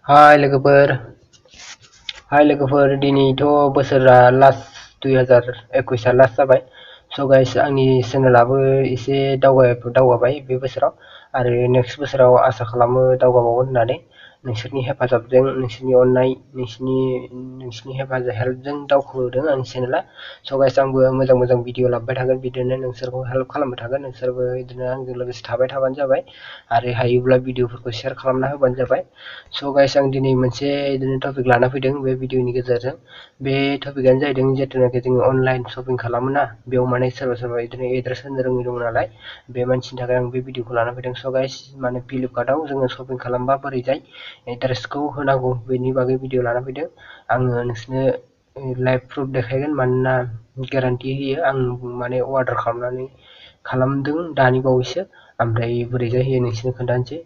हाय लोगोफोर दिनैथ' बोसोरा लास्ट 2021 लास्ट जाबाय। स' गाइस आंनि चेनेलाबो एसे दावगाबाय बे बोसोराव आरो नेक्स्ट बोसोराव आसा खालामो दावगाबावगोन होननानै। नोंसोरनि हेफाजाबजों, नोंसोरनि अननाय, नोंसोरनि हेल्पजों दावखोदों आंनि चेनेला। स' गाइस आंबो मोजां भिडिअ लाबोबाय थागोन, बिदिनो नोंसोरखौ हेल्प खालामबाय थागोन। नोंसोरबो बिदिनो आंजों लोगोसे थाबाय थाबानो जाबाय आरो हायोब्ला भिडिअफोरखौ शेयार खालामना होबानो जाबाय। स' गाइस आं दिनै मोनसे बिदिनो टपिक लाना फैदों बे भिडिअनि गेजेरजों। बे टपिकआनो जाहैदों जिथुनाखि जोङो अनलाइन शपिं खालामोना, बेयाव माने सोरबा बिदिनो एड्रेस होनो रोङै दं नालाय, बे मानसिनि थाखाय आं बे भिडिअखौ लाना फैदों। स' गाइस माने फ्लिपकार्टआव जोङो शपिं खालामबा बोरैजाय एड्रेसखौ होनांगौ बेनि बागै भिडिअ लाना फैदों। आङो नोंसोरनो लाइभ प्रुफ देखायगोन, मानोना गेरान्टि होयो। आं माने अर्डार खालामदों दानि बावैसो, ओमफ्राय बोरैजाय होयो नोंसोरनो खोन्थानोसै।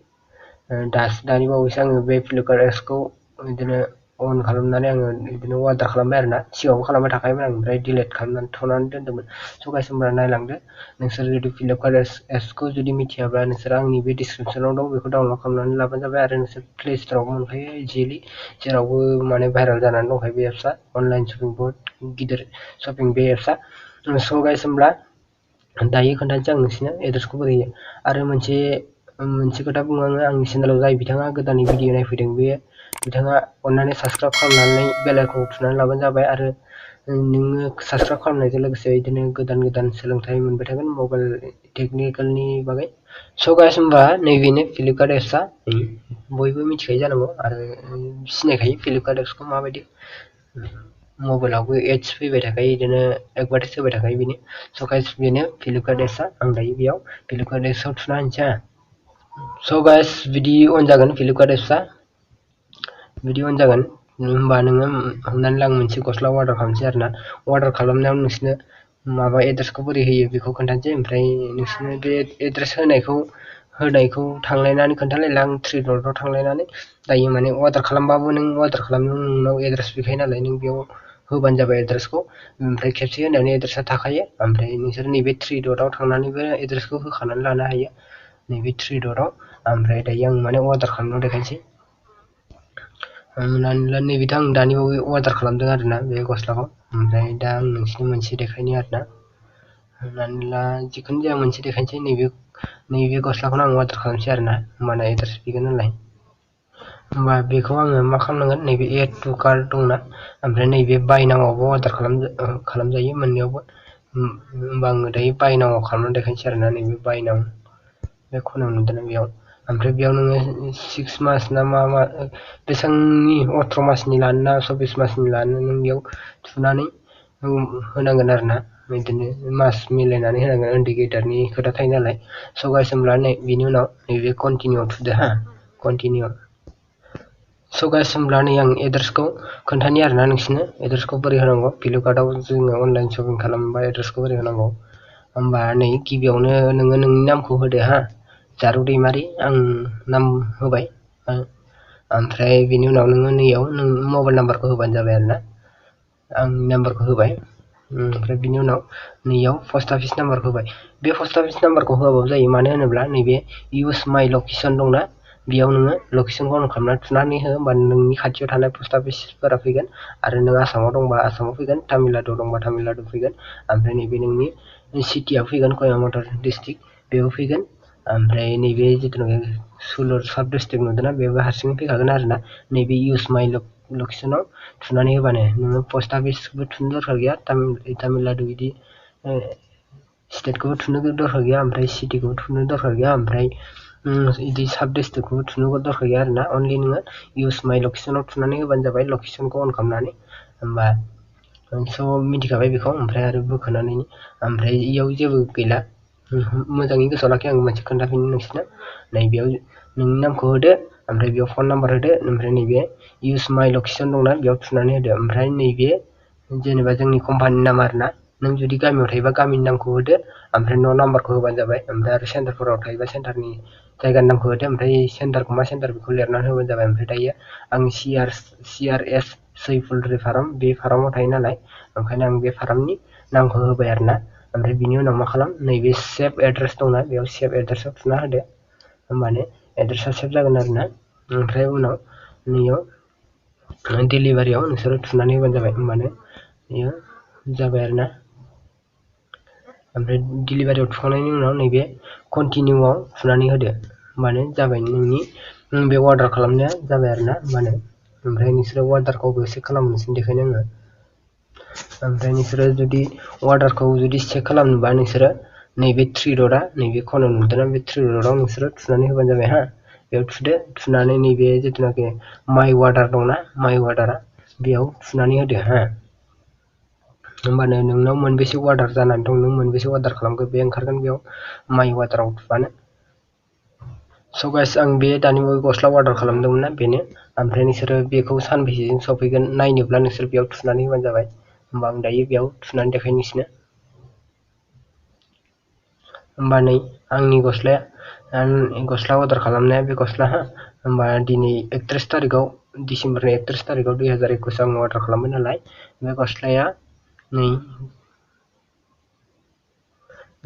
दानि बावैसो आङो बे फ्लिपकार्ट एप्सखौ बिदिनो अन खालामनानै आङो बिदिनो अर्डार खालामबाय आरोना। सिगाङावबो खालामबाय थाखायोमोन आं, ओमफ्राय डिलिट खालामनानै थ'नानै दोन्दोंमोन। स' गाइस होनबा नायलांदो। नोंसोर जुदि फ्लिपकार्ट एप्सखौ जुदि मिथियाब्ला नोंसोर आंनि बे डिसक्रिपसनाव दं, बेखौ डाउनलड खालामनानै लाबानो जाबाय। आरो नोंसोर प्ले स्ट'रावबो मोनखायो इजिलि, जेरावबो माने भाइरेल जानानै दंखायो बे एप्सआ। अनलाइन शपिं बहुत गिदिर शपिं बे एप्सआ। स' गाइस होमब्ला दायो खोन्थानोसै आं नोंसोरनो एड्रेसखौ बोरै होयो। आरो मोनसे खोथा बुङो आङो, आंनि चेनेलाव जाय बिथाङा गोदानै भिडिअ नायफैदों, बे बिथाङा अननानै साबसक्राइब खालामनानै बेलआइकनखौ थुनानै लाबानो जाबाय। आरो नोङो साबसक्राइब खालामनायजों लोगोसे बिदिनो गोदान सोलोंथाइ मोनबाय थागोन मबाइल टेकनिकेलनि बागै। स' गाइस होमबा नैबेनो फ्लिपकार्ट एप्सआ, बयबो मिथिखायो जानांगौ आरो सिनायखायो फ्लिपकार्ट एप्सखौ माबायदि। मबाइलावबो एड्स फैबाय थाखायो, बिदिनो एडभार्टाइज होबाय थाखायो बेनो। स' गाइस बेनो फ्लिपकार्ट एप्सआ। आं दायो बेयाव फ्लिपकार्ट एप्सआव थुना होनोसै। स' गाइस बिदि अन जागोन फ्लिपकार्ट एप्सआ, बिदि अन जागोन। होमबा नोङो हमनानै ला आं मोनसे गस्ला अर्डार खालामसै आरोना। अर्डार खालामनायाव नोंसोरनो माबा एड्रेसखौ बोरै होयो बेखौ खोन्थानोसै। ओमफ्राय नोंसोरनो बे एड्रेस होनायखौ थांलायनानै खोन्थालायला आं 3 डटआव थांलायनानै। दायो माने अर्डार खालामबाबो नों अर्डार खालामनायाव नोंनाव एड्रेस फैखायो नालाय, नों बेयाव होबानो जाबाय एड्रेसखौ। ओमफ्राय खेबसे होनानै एड्रेसा थाखायो, ओमफ्राय नोंसोर नैबे 3 डटआव थांनानैबो एड्रेसखौ होखानानै लानो हायो, नैबे 3 डटआव। ओमफ्राय दायो आं माने अर्डार खालामनायाव देखायनोसै। हमनानै ला नैबेथ' आं दानि बावै अर्डार खालामदों आरोना बे गस्लाखौ। ओमफ्राय दा आं नोंसोरनो मोनसे देखायनि आरोना। हमनानै ला जिखुनु जाया मोनसे देखायनोसै। नैबे गस्लाखौनो आं अर्डार खालामसै आरोना, होमबाना एड्रेस फैगोन नालाय। होमबा बेखौ आङो मा खालामनांगोन, नैबे एड टु कार्ट दंना, ओमफ्राय नैबे बाय नाउआवबो अर्डार खालामजायो मोननैयावबो। होमबा आङो दायो बाय नाउआव खालामनानै देखायनोसै आरोना। नैबे बाय नाउ बे खनायाव नुदोंना बेयाव। ओमफ्राय बेयाव नोङो 6 मास ना मा बेसेबांनि 18 मासनि लानो ना 24 मासनि लानो, नों बेयाव थुनानै होनांगोन आरोना। बिदिनो मास मिलायनानै होनांगोन, उन्दै गेदेरनि खोथा थायो नालाय। स' गाइस होमब्ला बिनि उनाव नैबे कन्टिनिउआव थुदो हा, कन्टिनिउ। स' गाइस होमब्ला नै आं एड्रेसखौ खोन्थानि आरोना नोंसोरनो, एड्रेसखौ बोरै होनांगौ। फ्लिपकार्टआव जोङो अनलाइन शपिं खालामबा एड्रेसखौ बोरै होनांगौ। होमबा नै गिबियावनो नोङो नोंनि नामखौ होदो हा, जारौ दैमारि आं नाम होबाय। ओमफ्राय बेनि उनाव नोङो नैयाव नों मबाइल नाम्बारखौ होबानो जाबाय आरोना। आं नाम्बारखौ होबाय। ओमफ्राय बिनि उनाव नैयाव पस्ट अफिस नाम्बारखौ होबाय। बे पस्ट अफिस नाम्बारखौ होआबाबो जायो, मानो होनोब्ला नैबे इउस माइ लकेसन दंना, बेयाव नोङो लकेसनखौ अन खालामनानै थुनानै हो, होमबा नोंनि खाथियाव थानाय पस्ट अफिसफोरा फैगोन। आरो नों आसामाव दंबा आसामाव फैगोन, तामिलनाडु दंबा तामिलनाडु फैगोन। ओमफ्राय नैबे नोंनि सिटियाव फैगोन, कयम्बटुर डिस्ट्रिक्ट बेयाव फैगोन। ओमफ्राय नैबे जिथुनाखि सुलुर साब डिस्ट्रिक्ट नुदोंना, बेबो हारसिङै फैखागोन आरोना। नैबे इउस माइ लकेसनाव थुनानै होबानो नोङो पस्ट अफिसबो थुनो दरकार गैया, तामिलनाडु बिदि स्टेटखौबो थुनो दरकार गैया, ओमफ्राय सिटिखौबो थुनो दरकार गैया, ओमफ्राय बिदि साब डिस्ट्रिक्टखौबो थुनो दरकार गैया आरोना। अनलि नोङो इउस माइ लकेसनाव थुनानै होबानो जाबाय, लकेसनखौ अन खालामनानै। होमबा स' मिथिखाबाय बेखौ। ओमफ्राय आरो बोखोनानै ओमफ्राय इयाव जेबो गैला, मोजाङै गोसोआव लाखि, आं मोनसे खोन्थाफिनो नोंसोरनो। नैबेयाव नोंनि नामखौ होदो, ओमफ्राय बेयाव फन नाम्बार होदो, ओमफ्राय नैबे इउस माइ लकेसन दंना बेयाव थुनानै होदो। ओमफ्राय नैबे जेनेबा जोंनि कम्पानिनि नाम आरोना, नों जुदि गामियाव थायोबा गामिनि नामखौ होदो, ओमफ्राय न' नाम्बारखौ होबानो जाबाय। ओमफ्राय आरो सेन्टारफोराव थायोबा सेन्टारनि जायगानि नामखौ होदो, ओमफ्राय सेन्टारखौ मा सेन्टार बेखौ लिरनानै होबानो जाबाय। ओमफ्राय दायो आं CRS सैफुलद्रि फार्म, बे फार्माव थायो नालाय, ओंखायनो आं बे फार्मनि नामखौ होबाय आरोना। ओमफ्राय बिनि उनाव मा खालाम, नैबे सेभ एड्रेस दंना, बेयाव सेभ एड्रेसाव थुना होदो, होमबानो एड्रेसा सेभ जागोन आरोना। ओमफ्राय उनाव नैयाव डिलिभारियाव नोंसोरो थुनानै होबानो जाबाय, होमबानो बेयो जाबाय आरोना। ओमफ्राय डिलिभारियाव थुखांनायनि उनाव नैबे कन्टिनिउआव थुनानै होदो, होमबानो जाबाय नोंनि बे अर्डार खालामनाया जाबाय आरोना। होमबानो ओमफ्राय नोंसोरो अर्डारखौ चेक खालामनोसै देखायनो आङो। ओमफ्राय नोंसोरो जुदि अर्डारखौ जुदि चेक खालामनोबा नोंसोरो नैबे थ्रि डटआ नैबे खनायाव नुदोंना, बे थ्रि डटआव नोंसोरो थुनानै होबानो जाबाय हा। बेयाव थुदो, थुनानै नैबे जिथुनाखि माइ अर्डार दंना, माइ अर्डारा बेयाव थुनानै होदो हा। होमबानो नोंनाव मोनबेसे अर्डार जानानै दं, नों मोनबेसे अर्डार खालामखो बे ओंखारगोन बेयाव माइ अर्डाराव थुबानो। स' गाइस आं बे दानि गस्ला अर्डार खालामदोंमोन ना, बेनो। ओमफ्राय नोंसोरो बेखौ सानबेसेजों सफैगोन नायनोब्ला नोंसोर बेयाव थुनानै होबानो जाबाय। होमबा आं दायो बेयाव थुनानै देखायनो नोंसोरनो। होमबा नै आंनि गस्लाया, गस्ला अर्डार खालामनाया बे गस्ला हा। होमबा दिनै 31 तारिखआव, डिसेम्बरनि 31 तारिखआव 2021 आं अर्डार खालामबाय नालाय, बे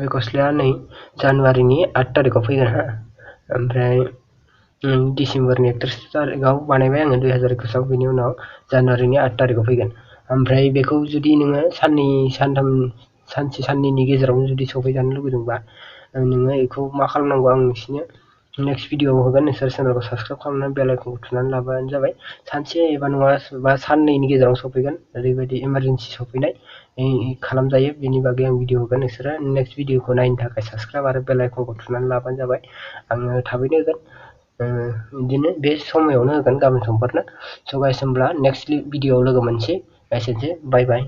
गस्लाया नै जानुवारिनि 8 तारिखआव फैगोन हा। ओमफ्राय डिसेम्बरनि 31 तारिखआव बानायबाय आङो 2021आव, बेनि उनाव जानुवारिनि 8 तारिखआव फैगोन। ओमफ्राय बेखौ जुदि नोङो सानसे साननैनि गेजेरावनो जुदि सफैजानो लुगैदोंबा नोङो बेखौ मा खालामनांगौ आं नोंसिनो नेक्स्ट भिडिअआव होगोन। नोंसोर चेनेलखौ साबसक्राइब खालामनानै बेल आइकनखौ थुनानै लाबानो जाबाय। सानसे एबा नङाबा साननैनि गेजेराव सफैगोन, ओरैबायदि इमारजेन्सि सफैनाय खालामजायो। बेनि बागै आं भिडिअ होगोन, नोंसोरो नेक्स्ट भिडिअखौ नायनो थाखाय साबसक्राइब आरो बेल आइकनखौ थुनानै लाबानो जाबाय। आङो थाबैनो होगोन, बिदिनो बे समायावनो होगोन, गाबोन समफोरनो। स' गाइस होमब्ला नेक्स्ट भिडिअआव लोगो मोनसै। एसेनोसै, बाय बाय।